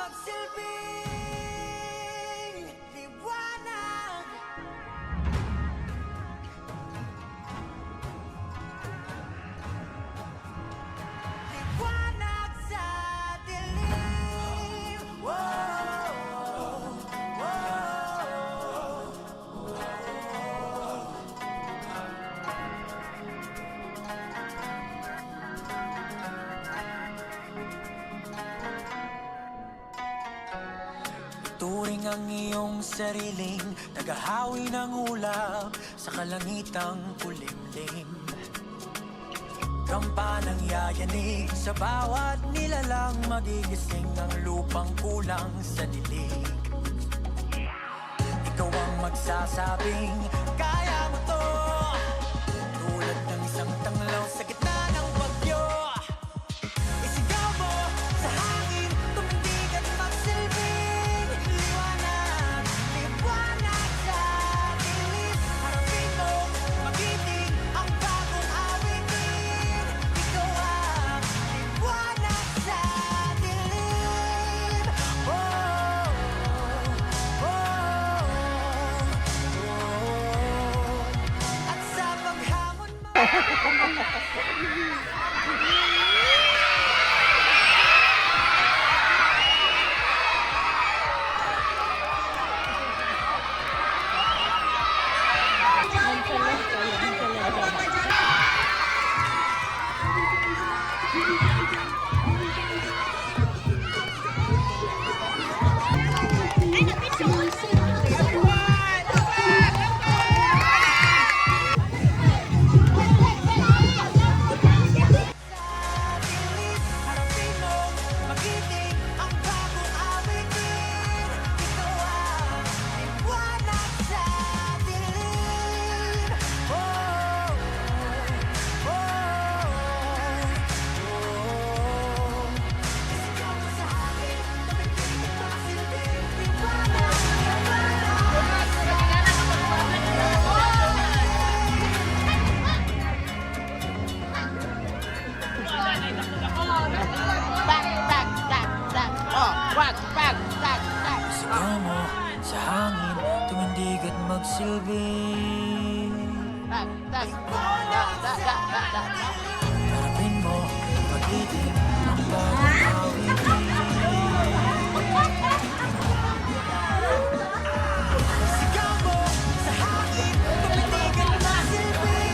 magsilbing liwanag. Liwanag sa dilim. Whoa, whoa. Turing ang iyong sariling tagahawi ng ulap sa kalangitang kulimlim. Kampanang yayanig sa bawat nilalang, magigising ang lupang kulang sa dilig. Ikaw ang magsasabing kaya mo to, tulad ng isang tanglaw sa gitna ng bagyo. Isigaw mo sa hangin, tumindig at magsilbing liwanag. Liwanag sa dilim. Harapin mo, magiting ang bagong awitin. Ikaw ang liwanag sa dilim. Oh, oh, oh. At sa paghamon mo harapin mo, magiting ang bagong awitin. Ikaw ang liwanag sa dilim. Oh, oh, oh. Isigaw mo sa hangin, tumindig at magsilbing liwanag. Isigaw mo sa hangin, tumindig at magsilbing harapin mo, magiting ang bagong awitin. Isigaw mo sa hangin, tumindig at magsilbing.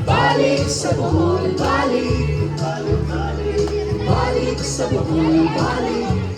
Balik sa buhay, balik, balik, balik, balik sa buhay, balik.